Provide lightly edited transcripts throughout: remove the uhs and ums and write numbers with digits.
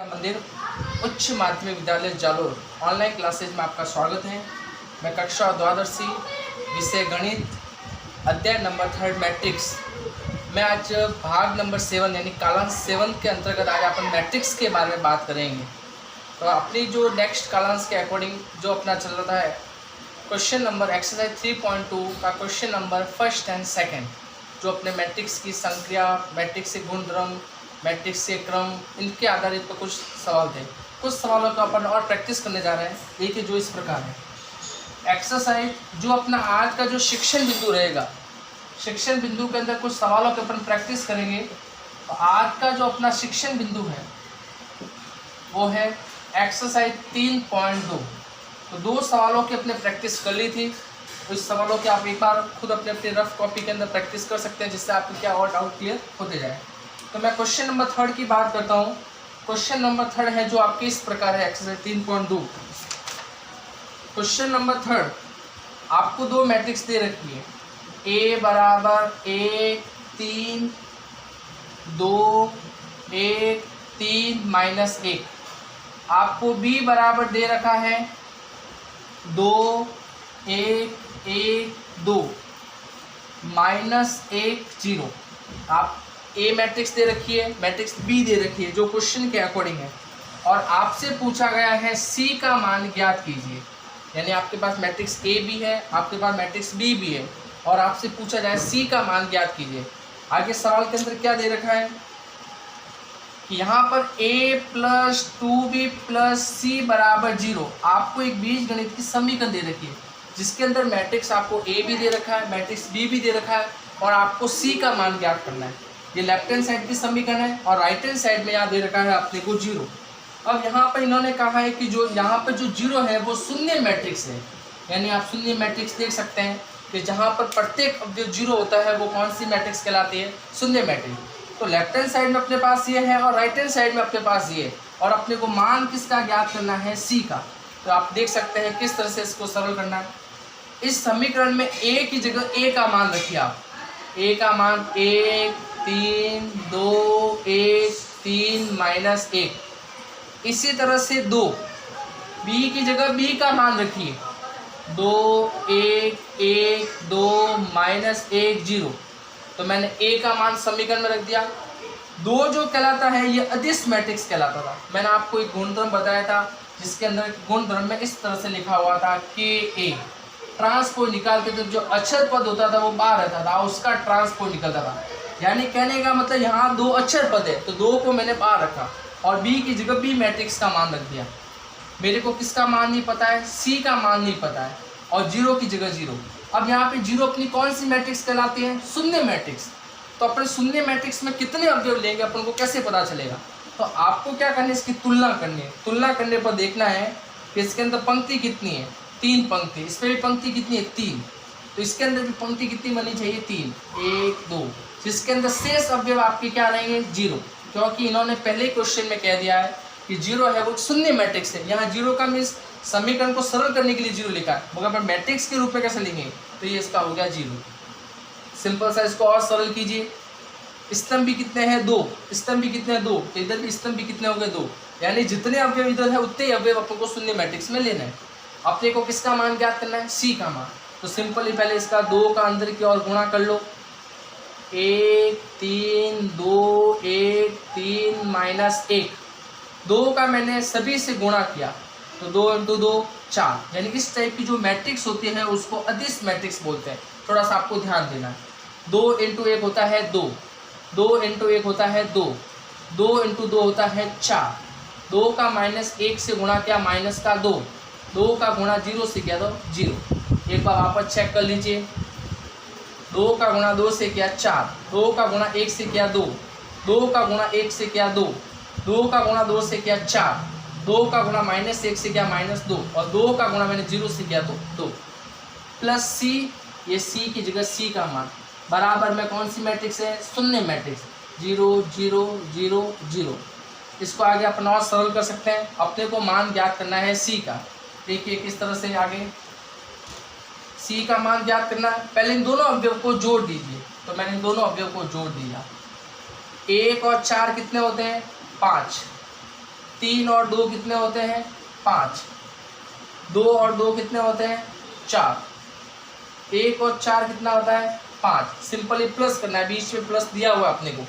मंदिर उच्च माध्यमिक विद्यालय जालोर ऑनलाइन क्लासेज में आपका स्वागत है। मैं कक्षा द्वादशी विषय गणित अध्याय नंबर 3 मैट्रिक्स मैं आज भाग नंबर 7 यानी कालांश 7 के अंतर्गत आज अपन मैट्रिक्स के बारे में बात करेंगे। तो अपनी जो नेक्स्ट कालांश के अकॉर्डिंग जो अपना चल रहा है क्वेश्चन नंबर एक्सरसाइज 3.2 का question number first and second, जो अपने मैट्रिक्स की संक्रिया, मैट्रिक्स के गुणधर्म, मैट्रिक्स के क्रम, इनके आधारित पर कुछ सवाल थे। कुछ सवालों का अपन और प्रैक्टिस करने जा रहे हैं। देखिए जो इस प्रकार है एक्सरसाइज, जो अपना आज का जो शिक्षण बिंदु रहेगा, शिक्षण बिंदु के अंदर कुछ सवालों के अपन प्रैक्टिस करेंगे। तो आज का जो अपना शिक्षण बिंदु है वो है एक्सरसाइज 3.2। तो 2 सवालों की अपने प्रैक्टिस कर ली थी। तो इस सवालों के आप एक बार खुद अपने अपने रफ कॉपी के अंदर प्रैक्टिस कर सकते हैं, जिससे आपको क्या और डाउट क्लियर होते जाए। तो मैं क्वेश्चन नंबर 3 की बात करता हूँ। क्वेश्चन नंबर 3 है जो आपके इस प्रकार है एक्सरसाइज 3.2। क्वेश्चन नंबर 3 आपको 2 मैट्रिक्स दे रखी है, A बराबर 1 3 2 1 3 माइनस 1। आपको B बराबर दे रखा है 2 1 1 2 माइनस 1 0। आप A मैट्रिक्स दे रखी है, मैट्रिक्स B दे रखी है जो क्वेश्चन के अकॉर्डिंग है, और आपसे पूछा गया है C का मान ज्ञात कीजिए। यानी आपके पास मैट्रिक्स A भी है, आपके पास मैट्रिक्स B भी है, और आपसे पूछा जाए C का मान ज्ञात कीजिए। आगे सवाल के अंदर क्या दे रखा है कि यहाँ पर A plus 2B plus C बराबर 0। आपको एक बीजगणित की समीकरण दे रखी है, जिसके अंदर मैट्रिक्स आपको A भी दे रखा है, मैट्रिक्स B भी दे रखा है, और आपको C का मान ज्ञात करना है। ये लेफ्ट हैंड साइड की समीकरण है, और राइट हैंड साइड में यहाँ दे रखा है अपने को 0। अब यहाँ पर इन्होंने कहा है कि जो यहाँ पर जो 0 है वो शून्य मैट्रिक्स है। यानी आप शून्य मैट्रिक्स देख सकते हैं कि जहाँ पर प्रत्येक जो 0 होता है वो कौन सी मैट्रिक्स कहलाती है, शून्य मैट्रिक्स। तो लेफ्ट हैंड साइड में अपने पास ये है और राइट हैंड साइड में अपने पास ये है, और अपने को मान किसका ज्ञात करना है, C का। तो आप देख सकते हैं किस तरह से इसको सरल करना है। इस समीकरण में A की जगह A का मान रखिए आप। A का मान 1 3 2 1 3 माइनस 1। इसी तरह से 2 B की जगह B का मान रखिए 2 1 1 2 माइनस 1 0। तो मैंने A का मान समीकरण में रख दिया। 2 जो कहलाता है ये अदिश मैट्रिक्स कहलाता था। मैंने आपको एक गुणधर्म बताया था, जिसके अंदर गुणधर्म में इस तरह से लिखा हुआ था KA। ट्रांसपोज निकालते थे, जो अक्षर पद होता था वो बाहर रहता था, उसका ट्रांसपोज निकलता था। यानी कहने का मतलब यहाँ 2 अक्षर पद है, तो 2 को मैंने बाहर रखा और B की जगह B मैट्रिक्स का मान रख दिया। मेरे को किसका मान नहीं पता है, C का मान नहीं पता है, और 0 की जगह 0। अब यहाँ पे 0 अपनी कौन सी मैट्रिक्स कहलाती है, शून्य मैट्रिक्स। तो अपने शून्य मैट्रिक्स में कितने अवयव लेंगे अपन को कैसे पता चलेगा। तो आपको क्या करना है, इसकी तुलना करनी है। तुलना करने पर देखना है कि इसके अंदर पंक्ति कितनी है, 3 पंक्ति। इसमें भी पंक्ति कितनी है, 3। तो इसके अंदर भी पंक्ति कितनी बनी चाहिए, 3 1 2। जिसके अंदर शेष अवयव आपके क्या रहेंगे, 0, क्योंकि इन्होंने पहले क्वेश्चन में कह दिया है कि 0 है वो शून्य मैट्रिक्स है। यहाँ 0 का मीन्स समीकरण को सरल करने के लिए 0 लिखा है, मगर अपन मैट्रिक्स के रूप में कैसे लिखेंगे, तो ये इसका हो गया 0। सिंपल सा इसको और सरल कीजिए। स्तंभ भी कितने हैं, 2। स्तंभ भी कितने हैं, 2। तो इधर भी स्तंभ भी कितने हो गए, 2। यानी जितने अवयव इधर है उतने ही अवयव अपन को शून्य मैट्रिक्स में लेना है। अपने को किसका मान ज्ञात करना है, C का मान। तो सिंपली पहले इसका 2 का अंदर की ओर गुणा कर लो। 1 3 2 1 3 माइनस 1। 2 का मैंने सभी से गुणा किया, तो 2 × 2 4। यानी इस टाइप की जो मैट्रिक्स होती है उसको अदिश मैट्रिक्स बोलते हैं। थोड़ा सा आपको ध्यान देना है। 2 × 1 होता है 2, 2 × 1 होता है 2, 2 × 2 होता है 4। 2 का माइनस 1 से गुणा किया, माइनस का 2। 2 का गुणा 0 से किया, तो 0। एक बार वापस चेक कर लीजिए। 2 का गुणा 2 से किया 4, 2 का गुणा 1 से किया 2, 2 का गुणा 1 से किया 2, 2 का गुणा 2 से किया 4, 2 का गुणा माइनस 1 से किया -2, और 2 का गुणा मैंने 0 से किया तो 2। प्लस C, ये C की जगह C का मान बराबर में कौन सी मैट्रिक्स है, शून्य मैट्रिक्स। 0 0 0 0। इसको आगे अपन और सरल कर सकते हैं। अपने को मान ज्ञात करना है C का। देखिए किस तरह से आगे C का मान ज्ञात करना है। पहले इन दोनों अवयव को जोड़ दीजिए। तो मैंने इन दोनों अवयव को जोड़ दिया। 1 और 4 कितने होते हैं, 5। 3 और 2 कितने होते हैं 5, 2 और 2 कितने होते हैं 4, 1 और 4 कितना होता है 5। सिंपली प्लस करना है, बीच में प्लस दिया हुआ है अपने को।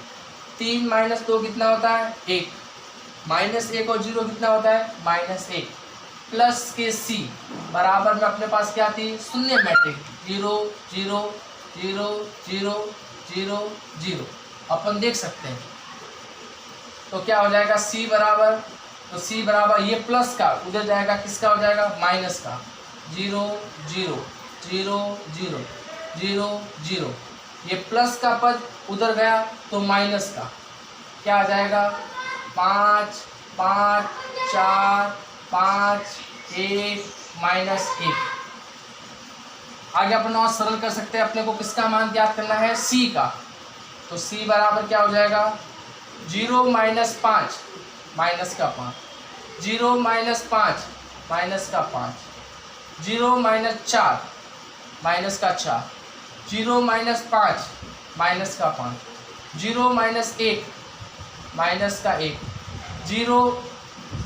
3 माइनस 2 कितना होता है 1, माइनस 1 और 0 कितना होता है -1, प्लस के सी बराबर में अपने पास क्या थी शून्य मैट्रिक्स 0 0 0 0 0 0 अपन देख सकते हैं। तो क्या हो जाएगा सी बराबर, तो सी बराबर ये प्लस का उधर जाएगा किसका हो जाएगा माइनस का 0 0 0 0 0 0, ये प्लस का पद उधर गया तो माइनस का क्या आ जाएगा 5 5 4 5 1 -1। आगे अपन और सरल कर सकते हैं, अपने को किसका मान ज्ञात करना है सी का। तो सी बराबर क्या हो जाएगा 0 - 5 माइनस का 5, 0 - 5 माइनस का 5, 0 - 4 माइनस का 4, 0 - 5 माइनस का 5, 0 - 1 माइनस का 1, 0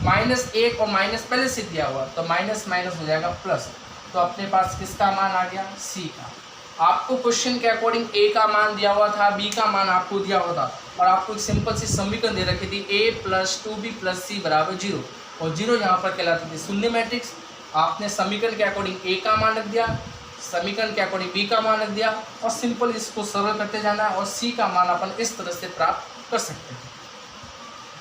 -1 और माइनस पहले से दिया हुआ तो माइनस माइनस हो जाएगा प्लस। तो अपने पास किसका मान आ गया सी का। आपको क्वेश्चन के अकॉर्डिंग ए का मान दिया हुआ था, बी का मान आपको दिया हुआ था और आपको एक सिंपल सी समीकरण दे रखी थी a + 2b + c = 0 और 0 यहाँ पर कहलाती थी शून्य मैट्रिक्स। आपने समीकरण के अकॉर्डिंग ए का मान रख दिया, समीकरण के अकॉर्डिंग बी का मान रख दिया और सिंपल इसको सरल करते जाना है और सी का मान अपन इस तरह से प्राप्त कर सकते हैं।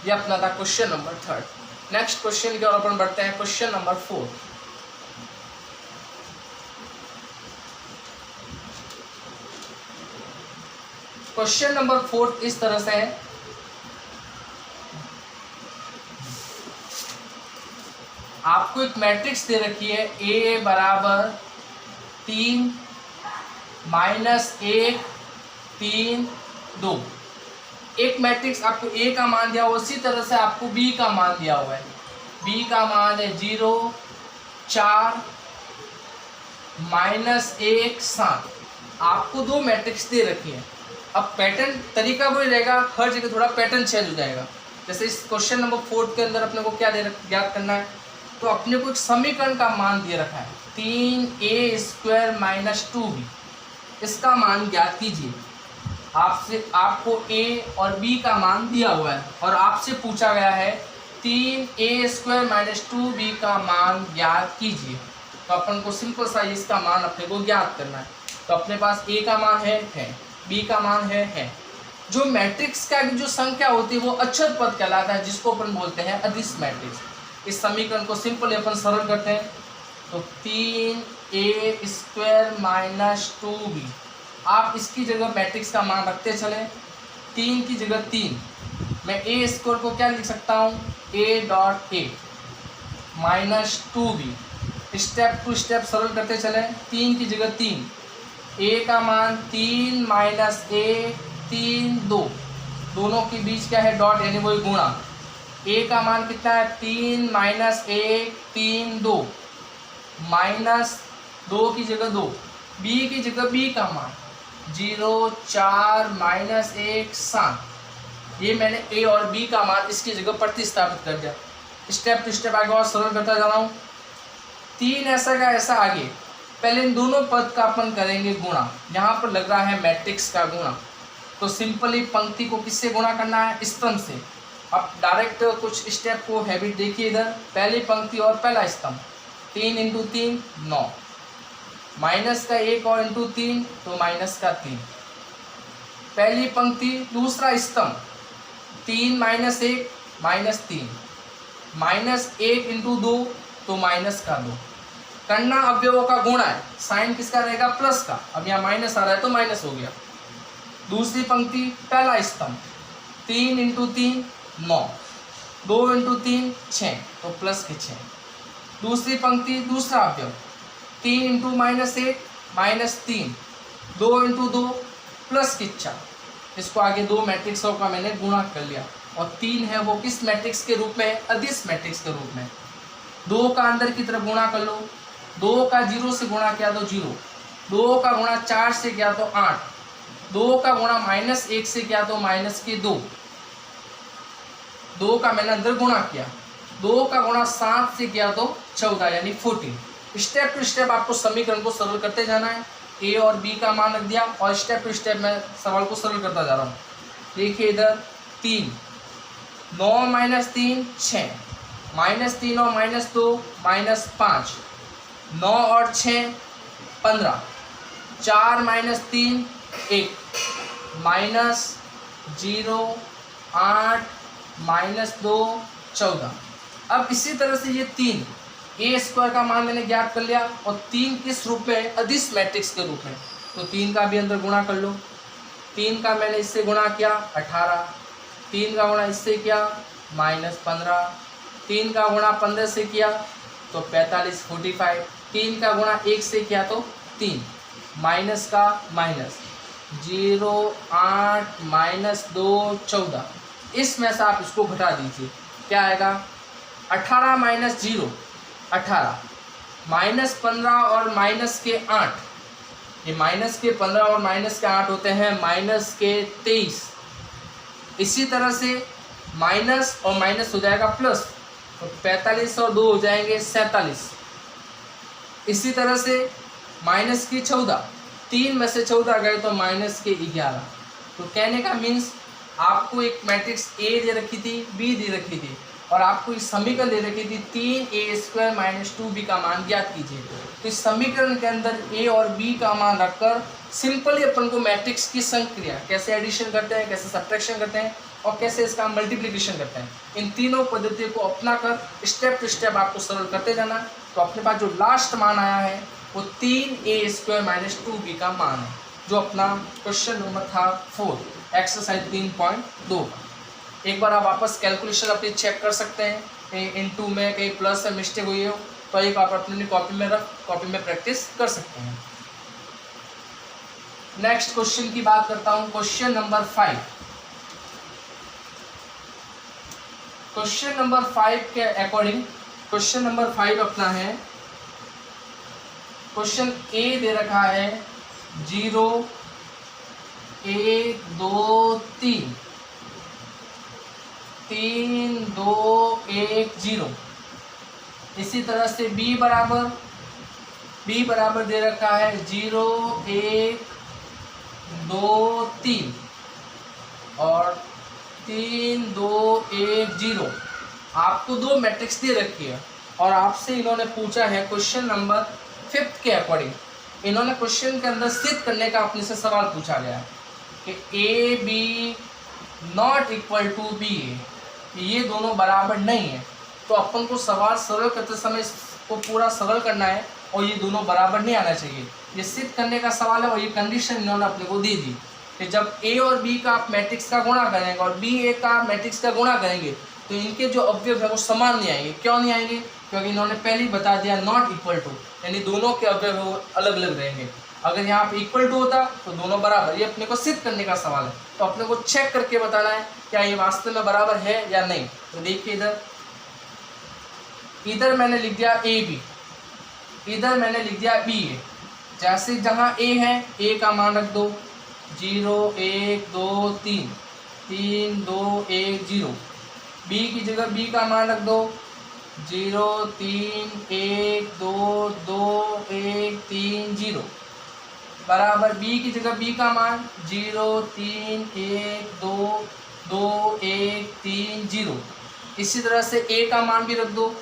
यह अपना था क्वेश्चन नंबर 3। नेक्स्ट क्वेश्चन की ओर अपन बढ़ते हैं, क्वेश्चन नंबर 4। क्वेश्चन नंबर 4 इस तरह से है, आपको एक मैट्रिक्स दे रखी है a बराबर 3 -1 3 2। एक मैट्रिक्स आपको a का मान दिया हुआ, उसी तरह से आपको b का मान दिया हुआ है। b का मान है 0 4 -1 7। आपको दो मैट्रिक्स दे रखी है। अब पैटर्न तरीका वही रहेगा, हर जगह थोड़ा पैटर्न चेंज हो जाएगा। जैसे इस क्वेश्चन नंबर 4 के अंदर अपने को क्या ज्ञात करना है, तो अपने को एक समीकरण का मान दे रखा है 3a² - 2b। इसका मान ज्ञात कीजिए। आपको a और b का मान दिया हुआ है और आपसे पूछा गया है 3a² - 2b का मान ज्ञात कीजिए। तो अपन को सिंपल सा इसका मान अपने को ज्ञात करना है। तो अपने पास a का मान है, b का मान है। जो मैट्रिक्स का जो संख्या होती है वो अक्षर पद कहलाता है, जिसको अपन बोलते हैं अदिश मैट्रिक्स। इस समीकरण को सिंपल अपन सरल करते हैं। तो 3a² - 2b, आप इसकी जगह मैट्रिक्स का मान रखते चले। 3 की जगह 3, मैं a² को क्या लिख सकता हूँ a.a - 2b। Step to step सरल करते चले। 3 की जगह 3, a का मान 3 - 1 3 2, दोनों के बीच क्या है डॉट यानी वही गुणा। a का मान कितना है 3 - 1 3 2 -2 की जगह 2, b की जगह b का मान 0 4 -1 7। ये मैंने a और b का मान इसकी जगह प्रतिस्थापित कर दिया। स्टेप टू स्टेप आगे और सरल करता जा रहा हूँ। 3 ऐसा का ऐसा आगे, पहले इन दोनों पद का अपन करेंगे गुणा। यहाँ पर लग रहा है मैट्रिक्स का गुणा, तो सिंपली पंक्ति को किससे गुणा करना है स्तंभ से। अब डायरेक्ट कुछ स्टेप को हैबिट देखिए इधर। पहली पंक्ति और पहला स्तंभ 3 × 3 9, माइनस का 1 और इंटू 3 तो माइनस का 3। पहली पंक्ति दूसरा स्तंभ 3 - 1 -3, -1 × 2 तो माइनस का 2। करना अवयवों का गुणा है, साइन किसका रहेगा प्लस का। अब यहाँ माइनस आ रहा है तो माइनस हो गया। दूसरी पंक्ति पहला स्तंभ 3 × 3 9, 2 × 3 6 तो प्लस के 6। दूसरी पंक्ति दूसरा अवयव 3 × -1 -3, 2 × 2 प्लस के 4। इसको आगे दो मैट्रिक्सों का मैंने गुणा कर लिया और 3 है वो किस मैट्रिक्स के रूप में है अदिश मैट्रिक्स के रूप में। 2 का अंदर की तरफ गुणा कर लो, 2 का 0 से गुणा किया तो 0, 2 का गुणा 4 से किया तो 8, 2 का गुणा -1 से किया तो -2। 2 का मैंने अंदर गुणा किया 2 का गुणा 7 से किया तो 14 यानी 14। स्टेप टू स्टेप आपको समीकरण को सरल करते जाना है। ए और बी का मान रख दिया और स्टेप टू स्टेप मैं सवाल को सरल करता जा रहा हूँ। देखिए इधर 3, 9 माइनस 3 6, -3 और -2 -5, 9 और 6 15, 4 माइनस 3 1, -0 8 -2 14। अब इसी तरह से ये 3 ए स्क्वायर का मान मैंने ज्ञात कर लिया और 3 किस रूप में, अदिश मैट्रिक्स के रूप में, तो 3 का भी अंदर गुणा कर लो। 3 का मैंने इससे गुणा किया 18, 3 का गुणा इससे किया -15, 3 का गुणा 15 से किया तो 45 45, 3 का गुणा 1 से किया तो 3, माइनस का माइनस 0 8 -2 14। इसमें से आप इसको घटा दीजिए, क्या आएगा 18 माइनस 0 18, -15 और माइनस के 8, ये माइनस के 15 और माइनस के 8 होते हैं माइनस के 23। इसी तरह से माइनस और माइनस हो जाएगा प्लस, तो 45 और 2 हो जाएंगे 47। इसी तरह से माइनस की 14, 3 में से 14 गए तो माइनस के 11। तो कहने का मीन्स आपको एक मैट्रिक्स ए दे रखी थी, बी दे रखी थी और आपको इस समीकरण दे रखी थी 3a² - 2b का मान ज्ञात कीजिए। तो इस समीकरण के अंदर ए और बी का मान रखकर सिंपली अपन को मैट्रिक्स की संक्रिया कैसे एडिशन करते हैं, कैसे सब्ट्रैक्शन करते हैं और कैसे इसका मल्टीप्लिकेशन करते हैं, इन तीनों पद्धतियों को अपना कर स्टेप टू स्टेप आपको सरल करते जाना। तो अपने पास जो लास्ट मान आया है वो 3a² - 2b का मान है, जो अपना क्वेश्चन नंबर था 4 एक्सरसाइज 3.2 का। एक बार आप वापस कैलकुलेशन अपनी चेक कर सकते हैं, कहीं इनटू में कहीं प्लस से मिस्टेक हुई हो तो एक आप अपनी कॉपी में प्रैक्टिस कर सकते हैं। नेक्स्ट क्वेश्चन की बात करता हूं, क्वेश्चन नंबर 5। क्वेश्चन नंबर 5 के अकॉर्डिंग क्वेश्चन नंबर 5 अपना है, क्वेश्चन ए दे रखा है 0 1 2 3 3 2 1 0। इसी तरह से b बराबर दे रखा है 0 1 2 3 और 3 2 1 0। आपको 2 मैट्रिक्स दे रखी है और आपसे इन्होंने पूछा है क्वेश्चन नंबर 5 के अकॉर्डिंग, इन्होंने क्वेश्चन के अंदर सिद्ध करने का अपने से सवाल पूछा गया है कि A B not equal to B A, ये दोनों बराबर नहीं है। तो अपन को सवाल सरल करते समय इसको पूरा सरल करना है और ये दोनों बराबर नहीं आना चाहिए, ये सिद्ध करने का सवाल है। और ये कंडीशन इन्होंने अपने को दे दी कि जब ए और बी का आप मैट्रिक्स का गुणा करेंगे और बी ए का मैट्रिक्स का गुणा करेंगे तो इनके जो अवयव है वो समान नहीं आएंगे। क्यों नहीं आएंगे? क्योंकि इन्होंने पहले ही बता दिया नॉट इक्वल टू, यानी दोनों के अवयव वो अलग अलग रहेंगे। अगर यहाँ पे इक्वल टू होता तो दोनों बराबर, ये अपने को सिद्ध करने का सवाल है। तो अपने को चेक करके बताना है क्या ये वास्तव में बराबर है या नहीं। तो देखिए इधर मैंने लिख दिया ए बी, इधर मैंने लिख दिया बी ए। जैसे जहाँ ए है ए का मान रख दो 0 1 2 3 3 2 1 0। बी की जगह बी का मान रख दो 0 3 1 2 2 1 3 0 बराबर बी की जगह बी का मान 0 3 1 2 2 1 3 0। इसी तरह से ए का मान भी रख दो,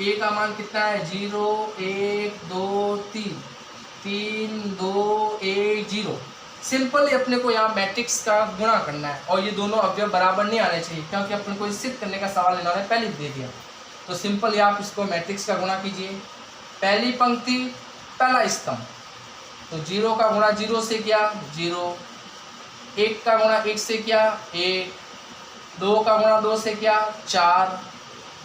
ए का मान कितना है 0 1 2 3 3 2 1 0। सिंपल अपने को यहाँ मैट्रिक्स का गुणा करना है और ये दोनों अवयव बराबर नहीं आने चाहिए क्योंकि अपने को सिद्ध करने का सवाल इन्होंने पहले दे दिया। तो सिंपल आप इसको मैट्रिक्स का गुणा कीजिए। पहली पंक्ति पहला स्तंभ, तो 0 का गुणा 0 से किया 0, 1 का गुणा 1 से किया 1, 2 का गुणा 2 से किया 4,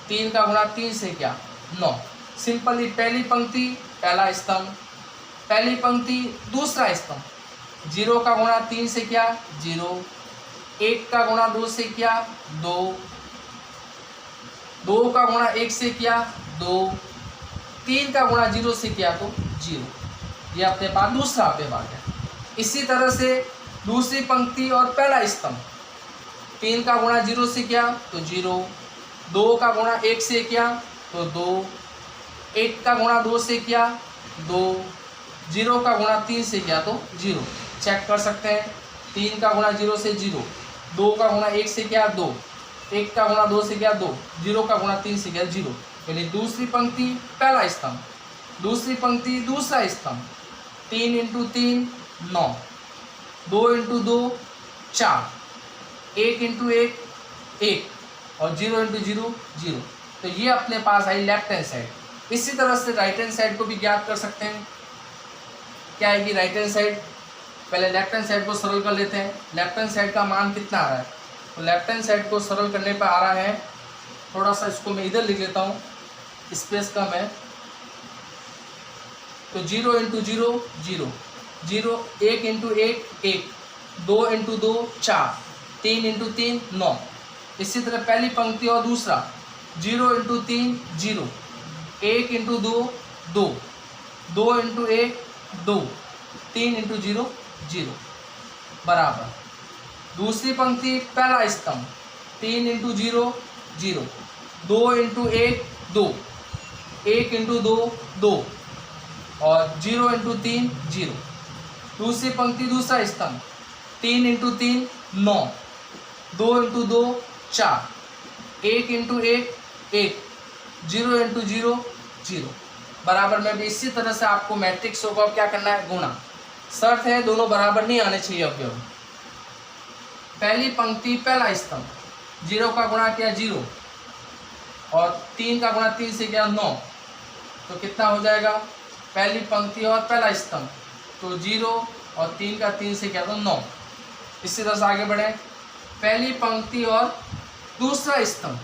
3 का गुणा 3 से किया 9। सिंपली पहली पंक्ति पहला स्तंभ, पहली पंक्ति दूसरा स्तंभ, 0 का गुणा 3 से किया 0, 1 का गुणा 2 से किया 2, 2 का गुणा 1 से किया 2, 3 का गुणा 0 से किया तो 0। ये अपने पास दूसरा अवयव आ गया। इसी तरह से दूसरी पंक्ति और पहला स्तंभ, 3 का गुणा 0 से किया तो 0, 2 का गुणा 1 से किया तो 2, 1 का गुणा 2 से किया 2, 0 का गुणा 3 से किया तो 0। चेक कर सकते हैं, 3 का गुणा 0 से 0, 2 का गुणा 1 से किया 2, 1 का गुणा 2 से किया 2, 0 का गुणा 3 से किया 0। यानी दूसरी पंक्ति पहला स्तंभ, दूसरी पंक्ति दूसरा स्तंभ। 3 इंटू 3 9, 2 इंटू 2 4, 1 इंटू 1 1 और 0 इंटू 0 0। तो ये अपने पास आई लेफ्ट हैंड साइड। इसी तरह से राइट हैंड साइड को भी ज्ञात कर सकते हैं। क्या आएगी राइट हैंड साइड? पहले लेफ्ट हैंड साइड को सरल कर लेते हैं। लेफ्ट हैंड साइड का मान कितना आ रहा है? तो लेफ्ट हैंड साइड को सरल करने पर आ रहा है, थोड़ा सा इसको मैं इधर लिख लेता हूँ, स्पेस कम है। तो 0 इंटू 0 0, 0, 1 इंटू 1 1, 2 इंटू 2 4, 3 इंटू 3 9। इसी तरह पहली पंक्ति और दूसरा 0 इंटू 3 0, 1 इंटू 2 2, 2 इंटू 1 2, 3 इंटू 0 0 बराबर। दूसरी पंक्ति पहला स्तंभ 3 इंटू 0 0, 2 इंटू 1 2, 1 इंटू 2 2 और 0 इंटू 3 0। दूसरी पंक्ति दूसरा स्तंभ 3 इंटू 3 9, 2 इंटू 2 4, 1 इंटू 1 1, 0 इंटू 0 0 बराबर में भी। इसी तरह से आपको मैट्रिक्सों को क्या करना है? गुणा। शर्त है दोनों बराबर नहीं आने चाहिए अवयव। पहली पंक्ति पहला स्तंभ, 0 का गुणा किया 0 और 3 का गुणा 3 से किया 9, तो कितना हो जाएगा? पहली पंक्ति और पहला स्तंभ तो 0 और 3 का 3 से किया तो 9। इसी तरह से आगे बढ़े। पहली पंक्ति और दूसरा स्तंभ,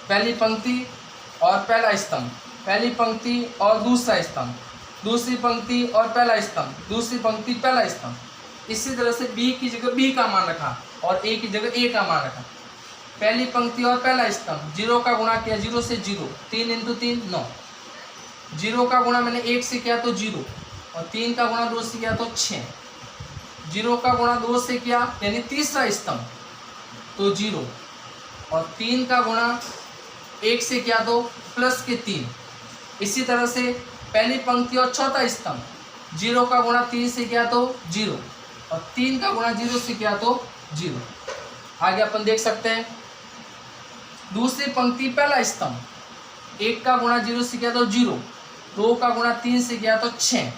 पहली पंक्ति और पहला स्तंभ, पहली पंक्ति और दूसरा स्तंभ, दूसरी पंक्ति और पहला स्तंभ, दूसरी पंक्ति पहला स्तंभ। इसी तरह से b की जगह b का मान रखा और a की जगह a का मान रखा। पहली पंक्ति और पहला स्तंभ, 0 का गुणा किया 0 से 0, 3 इंटू 3 9, 0 का गुणा मैंने 1 से किया तो 0 और 3 का गुणा 2 से किया तो 6, 0 का गुणा 2 से किया यानी तीसरा स्तंभ तो 0 और 3 का गुणा 1 से किया तो प्लस के 3। इसी तरह से पहली पंक्ति और चौथा स्तंभ, 0 का गुणा 3 से किया तो 0 और 3 का गुणा 0 से किया तो 0। आगे अपन देख सकते हैं दूसरी पंक्ति पहला स्तंभ, 1 का गुणा 0 से किया तो 0, 2 का गुणा 3 से किया तो 6।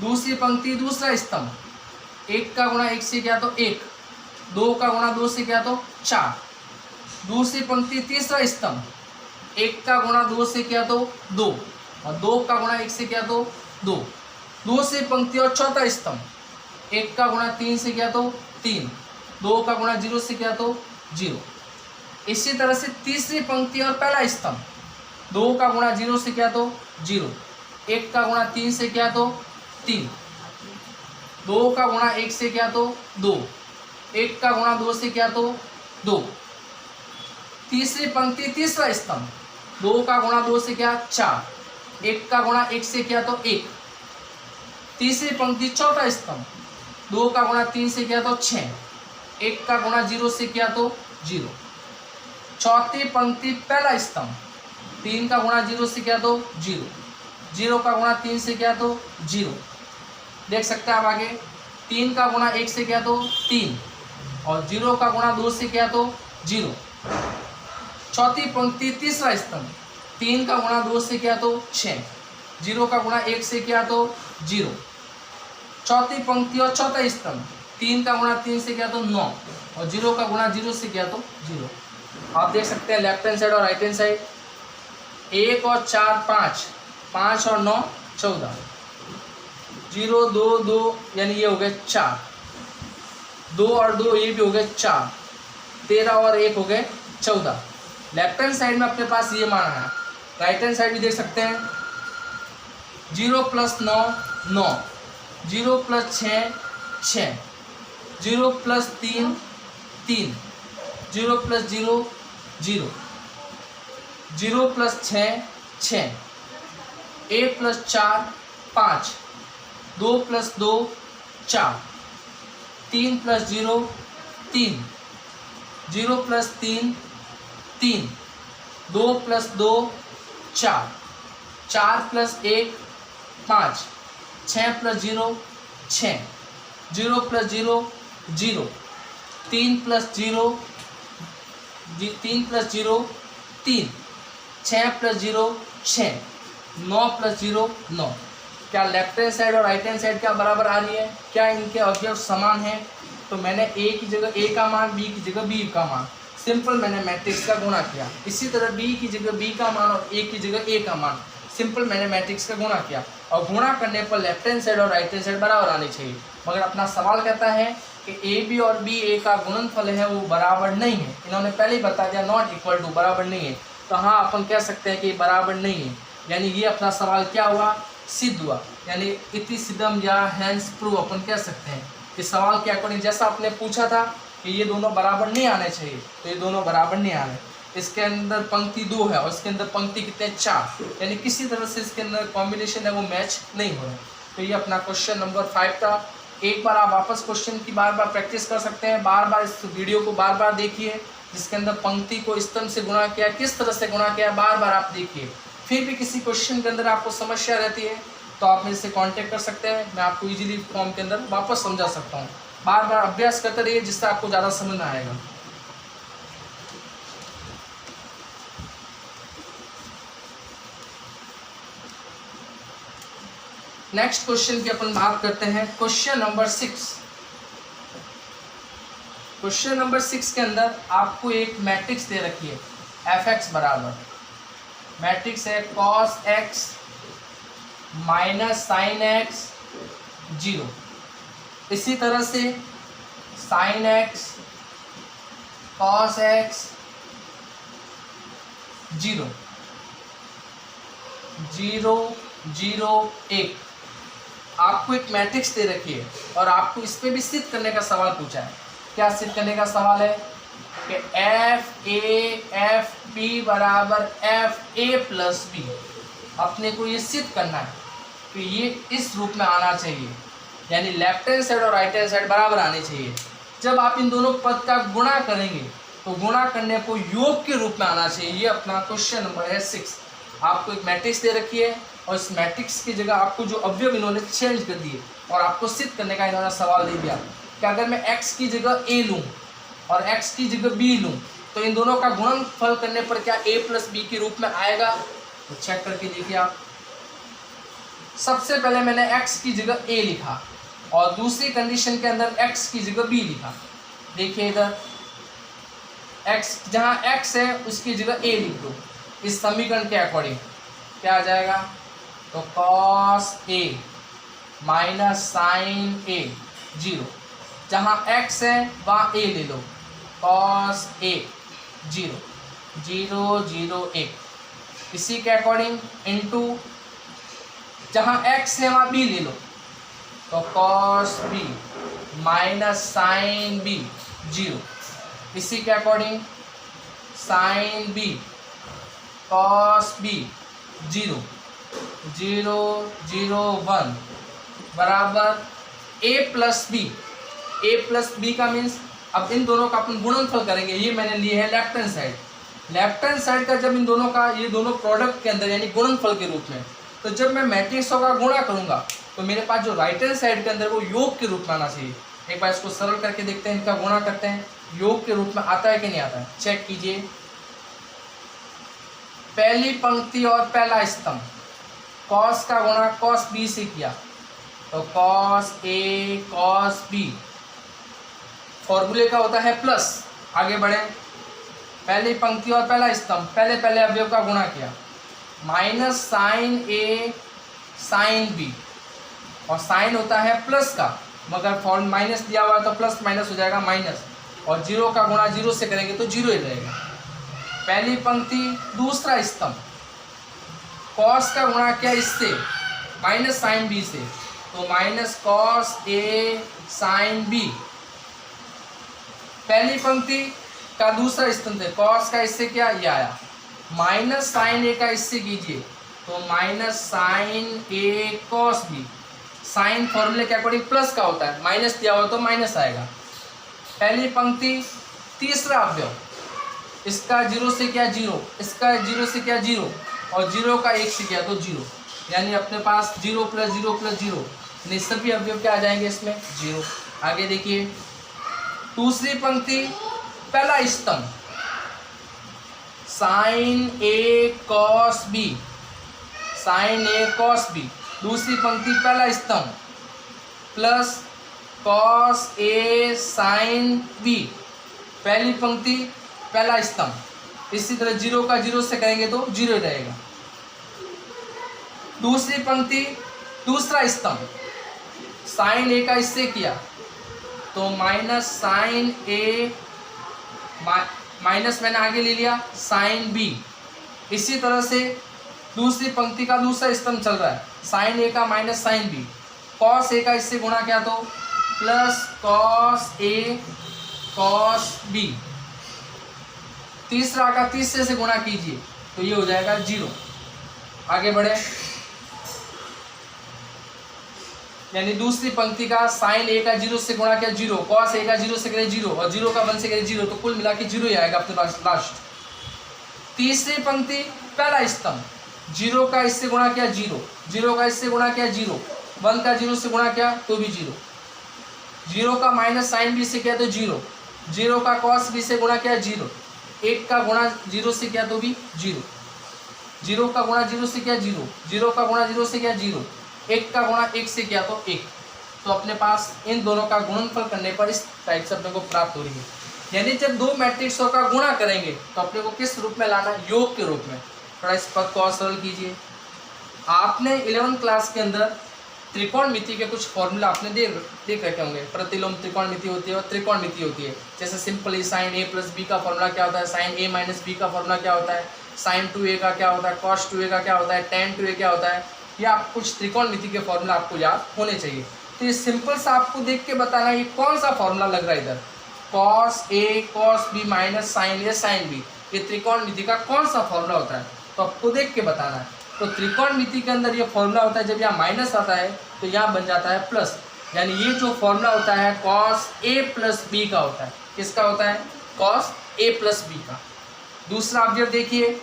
दूसरी पंक्ति दूसरा स्तंभ, 1 का गुणा 1 से किया तो 1, 2 का गुणा 2 से किया तो 4। दूसरी पंक्ति तीसरा स्तंभ, 1 का गुणा 2 से किया तो 2 और 2 का गुणा 1 से किया तो 2। दूसरी पंक्ति और चौथा स्तंभ, 1 का गुणा 3 से किया तो 3, 2 का गुणा 0 से किया तो 0। इसी तरह से तीसरी पंक्ति और पहला स्तंभ, 2 का गुणा 0 से किया तो 0, 1 का गुणा 3 से किया तो 3, 2 का गुणा 1 से किया तो 2, 1 का गुणा 2 से किया तो 2। तीसरी पंक्ति तीसरा स्तंभ, 2 का गुणा 2 से किया 4, 1 का गुणा 1 से किया तो 1। तीसरी पंक्ति चौथा स्तंभ, 2 का गुणा 3 से किया तो 6, 1 का गुणा 0 से किया तो 0। चौथी पंक्ति पहला स्तंभ, 3 का गुणा 0 से किया तो 0, 0 का गुणा 3 से किया तो 0। देख सकते हैं आप आगे, 3 का गुणा 1 से किया तो 3 और 0 का गुणा 2 से किया तो 0। चौथी पंक्ति तीसरा स्तंभ, 3 का गुणा 2 से किया तो 6, 0 का गुणा 1 से किया तो 0। चौथी पंक्ति और चौथा स्तंभ, 3 का गुणा 3 से किया तो 9 और 0 का गुणा 0 से किया तो 0। आप देख सकते हैं लेफ्ट हैंड साइड और राइट हैंड साइड, 1 और 4 5, 5 और 9 14, 0 2 2 यानी ये हो गए 4, 2 और 2 ये भी हो गए 4, 13 और 1 हो गए 14। लेफ्ट हैंड साइड में अपने पास ये मान है। राइट हैंड साइड भी देख सकते हैं, 0 plus 9 9, 0 plus 6 6, 0 plus 3 3, 0 plus 0 0, 0 plus 6 6, 1 plus 4 5, 2 plus 2 4, 3 plus 0 3, 0 plus 3 3, 2 + 2 4, 4 + 1 5, 6 + 0 6, 0 + 0 0, 3 + 0 3 + 0 3, 6 + 0 6, 9 + 0 9। क्या लेफ्ट हैंड साइड और राइट हैंड साइड क्या बराबर आ रही है? क्या इनके अवयव समान है? तो मैंने ए की जगह ए का मान, बी की जगह बी का मान, सिंपल मैंने मैट्रिक्स का गुणा किया। इसी तरह बी की जगह बी का मान और ए की जगह ए का मान, सिंपल मैंने मैट्रिक्स का गुणा किया। और गुणा करने पर लेफ्ट हैंड साइड और राइट हैंड साइड बराबर आनी चाहिए। मगर अपना सवाल कहता है कि ए बी और बी ए का गुणनफल है वो बराबर नहीं है। इन्होंने पहले ही बता दिया नॉट इक्वल टू, बराबर नहीं है। तो हाँ, अपन कह सकते हैं कि बराबर नहीं है, यानी ये अपना सवाल क्या हुआ? सिद्ध हुआ। यानी इति सिद्धम या हैंस प्रूव अपन कह सकते हैं कि सवाल के अकॉर्डिंग जैसा आपने पूछा था कि ये दोनों बराबर नहीं आने चाहिए, तो ये दोनों बराबर नहीं आ रहे। इसके अंदर पंक्ति 2 है और इसके अंदर पंक्ति कितने 4, यानी किसी तरह से इसके अंदर कॉम्बिनेशन है वो मैच नहीं हो रहा। तो ये अपना क्वेश्चन नंबर 5 था। एक बार आप वापस क्वेश्चन की बार बार प्रैक्टिस कर सकते हैं, बार बार इस वीडियो को बार बार देखिए, जिसके अंदर पंक्ति को स्तंभ से गुणा किया, किस तरह से गुणा किया, बार बार आप देखिए। फिर भी किसी क्वेश्चन के अंदर आपको समस्या रहती है तो आप मेरे से कांटेक्ट कर सकते हैं, मैं आपको इजीली फॉर्म के अंदर वापस समझा सकता हूँ। बार बार अभ्यास करते रहिए, जिससे आपको ज़्यादा समझ में आएगा। नेक्स्ट क्वेश्चन की अपन बात करते हैं, क्वेश्चन नंबर 6। क्वेश्चन नंबर 6 के अंदर आपको एक मैट्रिक्स दे रखी है, f(x) बराबर मैट्रिक्स है cos x - sin x 0। इसी तरह से sin x cos x 0 0 0 1। आपको एक मैट्रिक्स दे रखी है और आपको इस पे भी सिद्ध करने का सवाल पूछा है। क्या सिद्ध करने का सवाल है कि FA/FB = FA+B। अपने को ये सिद्ध करना है कि ये इस रूप में आना चाहिए, यानी लेफ्ट हैंड साइड और राइट हैंड साइड बराबर आनी चाहिए। जब आप इन दोनों पद का गुणा करेंगे तो गुणा करने को योग के रूप में आना चाहिए। ये अपना क्वेश्चन नंबर है 6। आपको एक मैट्रिक्स दे रखी है और इस मैट्रिक्स की जगह आपको जो अवयव इन्होंने चेंज कर दिए और आपको सिद्ध करने का इन्होंने सवाल दे दिया कि अगर मैं x की जगह a लूँ और x की जगह b लूँ तो इन दोनों का गुणनफल करने पर क्या a+b के रूप में आएगा? तो चेक करके देखिए आप। सबसे पहले मैंने x की जगह a लिखा और दूसरी कंडीशन के अंदर x की जगह b लिखा। देखिए इधर x, जहाँ x है उसकी जगह a लिख दो। इस समीकरण के अकॉर्डिंग क्या आ जाएगा? तो cos a - sin a 0। जहाँ x है वहाँ a ले लो, cos a 0 0 0 1। इसी के अकॉर्डिंग इनटू जहाँ x है वहाँ b ले लो, तो cos b - sin b 0। इसी के according sin b cos b 0 0 0 1 बराबर a+b। a+b का मीन्स अब इन दोनों का अपन गुणनफल करेंगे। ये मैंने लिए है left hand side. Left hand side का जब इन दोनों का, ये दोनों प्रोडक्ट के अंदर यानी गुणनफल के रूप में, तो जब मैं मैट्रिक्सों का गुणा करूंगा तो मेरे पास जो राइट हैंड साइड के अंदर वो योग के रूप में आना चाहिए। एक बार इसको सरल करके देखते हैं, इनका गुणा करते हैं, योग के रूप में आता है कि नहीं आता है, चेक कीजिए। पहली पंक्ति और पहला स्तंभ, cos का गुणा cos b से किया तो cos a cos b, फॉर्मूले का होता है प्लस। आगे बढ़े, पहली पंक्ति और पहला स्तंभ, पहले पहले अवयव का गुणा किया, minus sin a sin b, और साइन होता है प्लस का, मगर फॉर्म माइनस दिया हुआ है तो प्लस माइनस हो जाएगा माइनस, और जीरो का गुणा जीरो से करेंगे तो जीरो ही रहेगा। पहली पंक्ति दूसरा स्तंभ, कॉस का गुणा किया इससे माइनस साइन बी से, तो minus cos A sine B. पहली पंक्ति का दूसरा स्तंभ है, कॉस का इससे क्या ये आया, माइनस साइन ए का इससे कीजिए तो माइनस साइन ए कॉस बी। साइन फॉर्मूले के अकॉर्डिंग प्लस का होता है, माइनस दिया हुआ तो माइनस आएगा। पहली पंक्ति तीसरा अवयव, इसका 0 से क्या 0, इसका 0 से क्या 0, और 0 का 1 से क्या तो 0, यानी अपने पास 0 + 0 + 0, यानी सभी अवयव क्या आ जाएंगे इसमें 0। आगे देखिए दूसरी पंक्ति पहला स्तंभ sin A cos B, sin A cos B, दूसरी पंक्ति पहला स्तंभ plus cos A sin B, पहली पंक्ति पहला स्तंभ। इसी तरह 0 का 0 से करेंगे तो 0 रहेगा। दूसरी पंक्ति दूसरा स्तंभ sin A का इससे किया तो माइनस sin A, माइनस मैंने आगे ले लिया sin B। इसी तरह से दूसरी पंक्ति का दूसरा स्तंभ चल रहा है sin A का minus sin B, cos A का इससे गुणा किया तो plus cos A cos B। तीसरा का तीसरे से गुणा कीजिए तो ये हो जाएगा 0। आगे बढ़े, यानी दूसरी पंक्ति का sin A का 0 से गुणा किया 0, cos A का 0 से करे 0, और 0 का 1 से करे 0, तो कुल मिला के 0 ही आएगा अपने पास लास्ट। तीसरी पंक्ति पहला स्तंभ 0 का इससे गुणा किया 0, 0 का इससे गुणा किया 0, 1 का 0 से गुणा किया तो भी 0, 0 का माइनस sin B से किया तो 0, 0 का cos B से गुणा किया 0, 1 का गुणा 0 से किया तो भी 0, 0 का गुणा 0 से किया 0, 0 का गुणा 0 से किया 0, 1 का गुणा 1 से किया तो 1। तो अपने पास इन दोनों का गुणनफल करने पर इस टाइप से अपने को प्राप्त हो रही है। यानी जब दो मैट्रिक्सों का गुणा करेंगे तो अपने को किस रूप में लाना, योग के रूप में। थोड़ा इस पद को और सरल कीजिए। आपने 11th क्लास के अंदर त्रिकोणमिति के कुछ फॉर्मूला आपने देख रखे होंगे। प्रतिलोम त्रिकोणमिति होती है और त्रिकोणमिति होती है। जैसे सिंपली sin A + B का फॉर्मूला क्या होता है, sin A - B का फॉर्मूला क्या होता है, sin 2A का क्या होता है, cos 2A का क्या होता है, tan 2A क्या होता है। या आप कुछ त्रिकोणमिति के फॉर्मूला आपको याद होने चाहिए। तो ये सिंपल सा आपको देख के बताना है ये कौन सा फॉर्मूला लग रहा है इधर, cos A cos B minus sin A sin B, ये त्रिकोणमिति का कौन सा फॉर्मूला होता है, तो आपको देख के बताना है। तो त्रिकोणमिति के अंदर ये फॉर्मूला होता है, जब यहाँ माइनस आता है तो यहाँ बन जाता है प्लस। यानी ये जो फॉर्मूला होता है cos A + B का होता है। किसका होता है, cos A + B का। दूसरा ऑब्जेक्ट देखिए,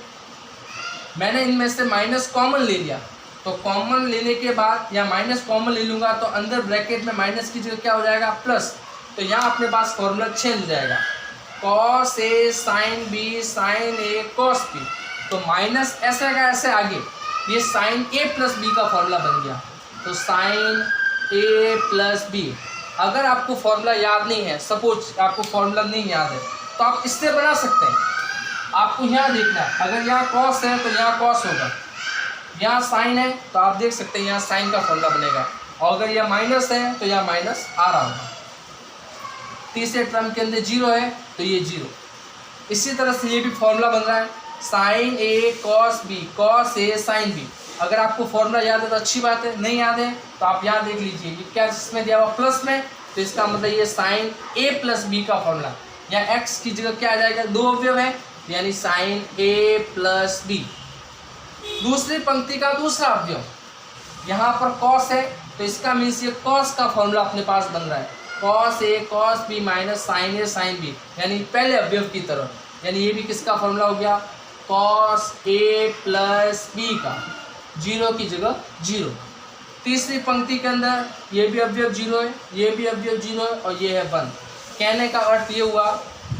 मैंने इनमें से माइनस कॉमन ले लिया, तो कॉमन लेने के बाद या माइनस कॉमन ले लूँगा तो अंदर ब्रैकेट में माइनस की जगह क्या हो जाएगा, प्लस। तो यहाँ अपने पास फॉर्मूला चेंज हो जाएगा, cos A sin B sin A cos B। तो माइनस ऐसे का ऐसे आगे, ये sin A + B का फॉर्मूला बन गया। तो sin A + B। अगर आपको फॉर्मूला याद नहीं है, सपोज आपको फॉर्मूला नहीं याद है, तो आप इससे बना सकते हैं। आपको यहाँ देखना है, अगर यहाँ cos है तो यहाँ cos होगा, यहाँ साइन है तो आप देख सकते हैं यहाँ साइन का फॉर्मूला बनेगा, और अगर यह माइनस है तो यहाँ माइनस आ रहा होगा। तीसरे टर्म के अंदर 0 है तो ये 0। इसी तरह से ये भी फॉर्मूला बन रहा है sin A cos B cos A sin B। अगर आपको फॉर्मूला याद है तो अच्छी बात है, नहीं याद है तो आप यहाँ देख लीजिए, ये क्या इसमें दिया हुआ प्लस में, तो इसका मतलब ये sin A + B का फॉर्मूला। यहाँ x की जगह क्या आ जाएगा, दो अवयव है यानी sin A + B। दूसरी पंक्ति का दूसरा अवयव, यहाँ पर cos है तो इसका मीन्स ये cos का फॉर्मूला अपने पास बन रहा है, cos A cos B minus sin A sin B, यानी पहले अवयव की तरह। यानी ये भी किसका फॉर्मूला हो गया, cos A + B का, 0 की जगह 0। तीसरी पंक्ति के अंदर ये भी अवयव 0 है, ये भी अवयव 0 है, और ये है 1। कहने का अर्थ ये हुआ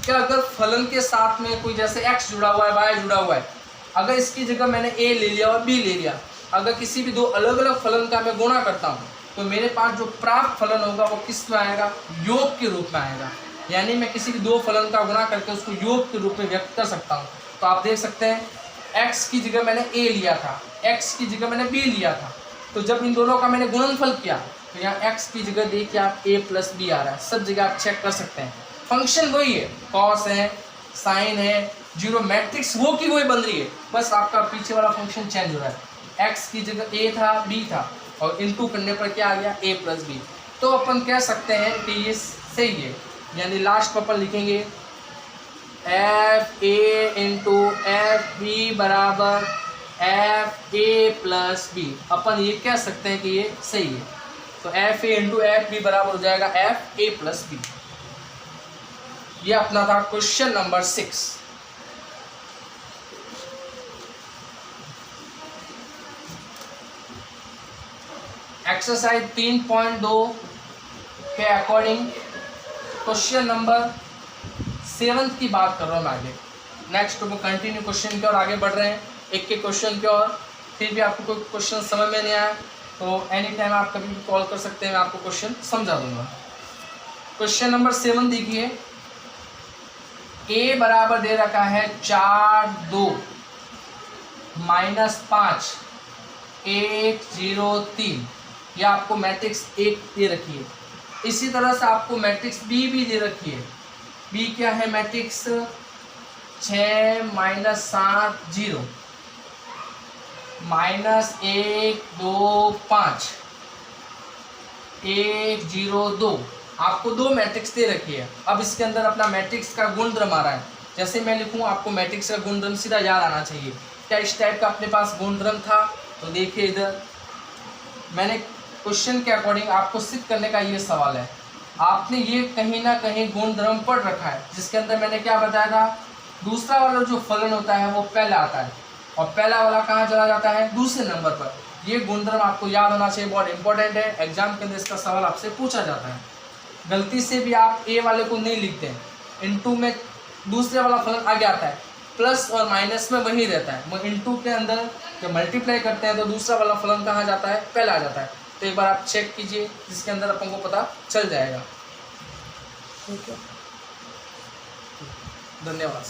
कि अगर फलन के साथ में कोई जैसे x जुड़ा हुआ है, y जुड़ा हुआ है, अगर इसकी जगह मैंने a ले लिया और b ले लिया, अगर किसी भी दो अलग अलग फलन का मैं गुणा करता हूँ तो मेरे पास जो प्राप्त फलन होगा वो किस में आएगा, योग के रूप में आएगा। यानी मैं किसी भी दो फलन का गुणा करके उसको योग के रूप में व्यक्त कर सकता हूँ। तो आप देख सकते हैं x की जगह मैंने a लिया था, x की जगह मैंने b लिया था, तो जब इन दोनों का मैंने गुणनफल किया तो यहाँ x की जगह देखिए आप a + b आ रहा है। सब जगह आप चेक कर सकते हैं, फंक्शन वही है, cos है साइन है, 0 मैट्रिक्स वो की वही बन रही है, बस आपका पीछे वाला फंक्शन चेंज हो रहा है। x की जगह a था b था, और इनटू करने पर क्या आ गया, a + b। तो अपन कह सकते हैं कि ये सही है। यानी लास्ट पर अपन लिखेंगे f a × f b बराबर f a + b। अपन ये कह सकते हैं कि ये सही है। तो f a × f b बराबर हो जाएगा f a + b। ये अपना था क्वेश्चन नंबर 6। एक्सरसाइज 3.2 के अकॉर्डिंग क्वेश्चन नंबर 7 की बात कर रहा हूँ मैं आगे। नेक्स्ट वो कंटिन्यू क्वेश्चन की ओर आगे बढ़ रहे हैं, एक के क्वेश्चन की ओर। फिर भी आपको कोई क्वेश्चन समझ में नहीं आया तो एनी टाइम आप कभी भी कॉल कर सकते हैं, मैं आपको क्वेश्चन समझा दूंगा। क्वेश्चन नंबर 7 देखिए, ए बराबर दे रखा है 4 2 -5 1 0 3, यह आपको मैट्रिक्स 1 दे रखी है। इसी तरह से आपको मैट्रिक्स बी भी दे रखी है। बी क्या है? मैट्रिक्स 6 -7 0 -1 2 5 1 0 2, आपको दो मैट्रिक्स दे रखी है। अब इसके अंदर अपना मैट्रिक्स का गुणधर्म आ रहा है। जैसे मैं लिखूं, आपको मैट्रिक्स का गुणधर्म सीधा याद आना चाहिए। क्या इस टाइप का अपने पास गुणधर्म था? तो देखिए इधर मैंने क्वेश्चन के अकॉर्डिंग आपको सिद्ध करने का ये सवाल है। आपने ये कहीं ना कहीं गुणधर्म पढ़ रखा है, जिसके अंदर मैंने क्या बताया था, दूसरा वाला जो फलन होता है वो पहला आता है और पहला वाला कहाँ चला जाता है? दूसरे नंबर पर। ये गुणधर्म आपको याद होना चाहिए, बहुत इंपॉर्टेंट है। एग्जाम के अंदर इसका सवाल आपसे पूछा जाता है। गलती से भी आप ए वाले को नहीं लिखते हैं, इनटू में दूसरे वाला फलन आगे आता है, प्लस और माइनस में वही रहता है। वो इनटू के अंदर जब मल्टीप्लाई करते हैं तो दूसरा वाला फलन कहाँ जाता है? पहला आ जाता है। तो एक बार आप चेक कीजिए, जिसके अंदर अपन को पता चल जाएगा। ठीक है, धन्यवाद।